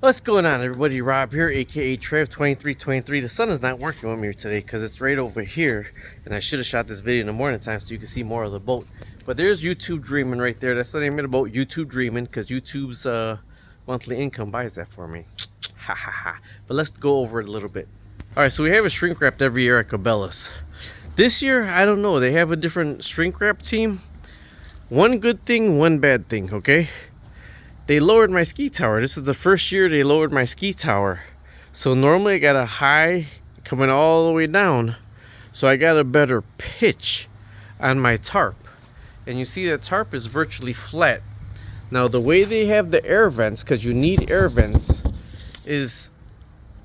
What's going on, everybody? Rob here, aka Trev2323. The sun is not working with me today because it's right over here, and I should have shot this video in the morning time so you can see more of the boat. But there's YouTube Dreamin right there. That's the name of the boat, YouTube Dreamin, because YouTube's monthly income buys that for me. Ha ha ha. But let's go over it a little bit. All right, so we have a shrink wrapped every year at Cabela's. This year, I don't know. They have a different shrink wrap team. One good thing, one bad thing. Okay. They lowered my ski tower. This is the first year they lowered my ski tower. So normally I got a high coming all the way down. So I got a better pitch on my tarp. And you see that tarp is virtually flat. Now the way they have the air vents, because you need air vents, is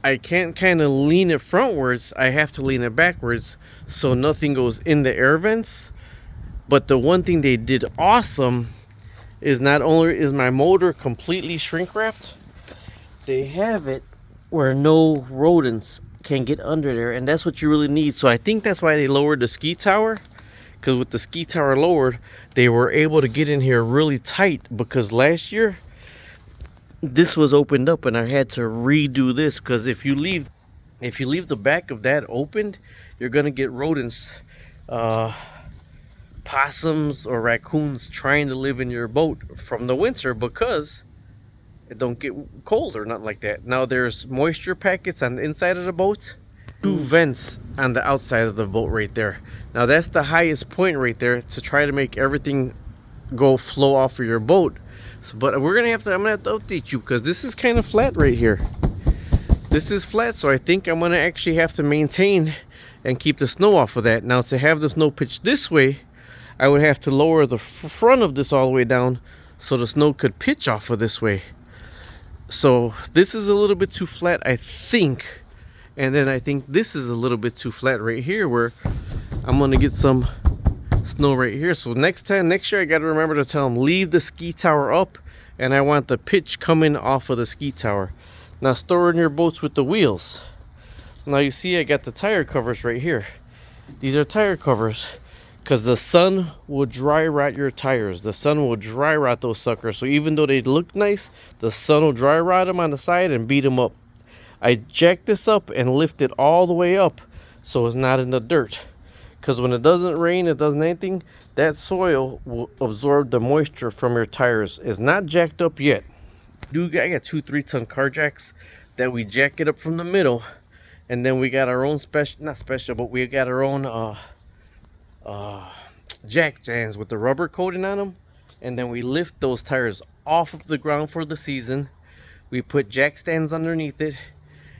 I can't kind of lean it frontwards. I have to lean it backwards so nothing goes in the air vents. But the one thing they did awesome is not only is my motor completely shrink wrapped, they have it where no rodents can get under there, and that's what you really need. So I think that's why they lowered the ski tower, because with the ski tower lowered, they were able to get in here really tight, because last year this was opened up and I had to redo this, because if you leave the back of that opened, you're gonna get rodents, possums or raccoons trying to live in your boat from the winter because it don't get cold or nothing like that. Now there's moisture packets on the inside of the boat, 2 vents on the outside of the boat right there. Now that's the highest point right there to try to make everything flow off of your boat. But I'm gonna have to update you because this is kind of flat right here. This is flat, so I think I'm gonna actually have to maintain and keep the snow off of that. Now to have the snow pitch this way, I would have to lower the front of this all the way down so the snow could pitch off of this way. So this is a little bit too flat, I think. And then I think this is a little bit too flat right here, where I'm gonna get some snow right here. So next year I gotta remember to tell them, leave the ski tower up, and I want the pitch coming off of the ski tower. Now storing your boats with the wheels. Now you see I got the tire covers right here. These are tire covers, because the sun will dry rot your tires. The sun will dry rot those suckers. So even though they look nice, the sun will dry rot them on the side and beat them up. I jack this up and lift it all the way up so it's not in the dirt. Because when it doesn't rain, it doesn't anything, that soil will absorb the moisture from your tires. It's not jacked up yet. I got 2 3-ton car jacks that we jack it up from the middle. And then we got our own but we got our own jack stands with the rubber coating on them, and then we lift those tires off of the ground for the season. We put jack stands underneath it,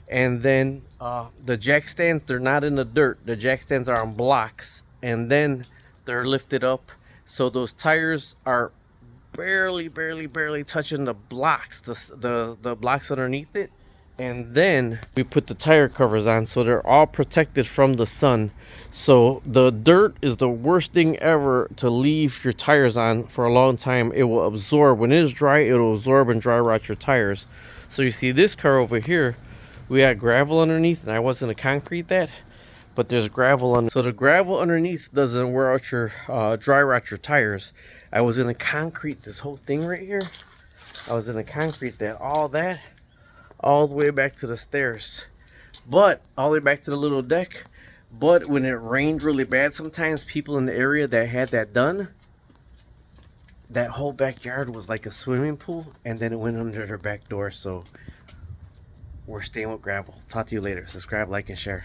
and then the jack stands, they're not in the dirt. The jack stands are on blocks, and then they're lifted up so those tires are barely touching the blocks, the blocks underneath it. And then we put the tire covers on so they're all protected from the sun. So the dirt is the worst thing ever to leave your tires on for a long time. It will absorb. When it is dry, it will absorb and dry rot your tires. So you see this car over here, we got gravel underneath, and I wasn't to concrete that, but there's gravel under. So the gravel underneath doesn't wear out your dry rot your tires. I was in a concrete this whole thing right here. I was in a concrete all the way back to the stairs, but all the way back to the little deck. But when it rained really bad, sometimes people in the area that had that done, that whole backyard was like a swimming pool, and then it went under their back door. So we're staying with gravel. Talk to you later. Subscribe, like, and share.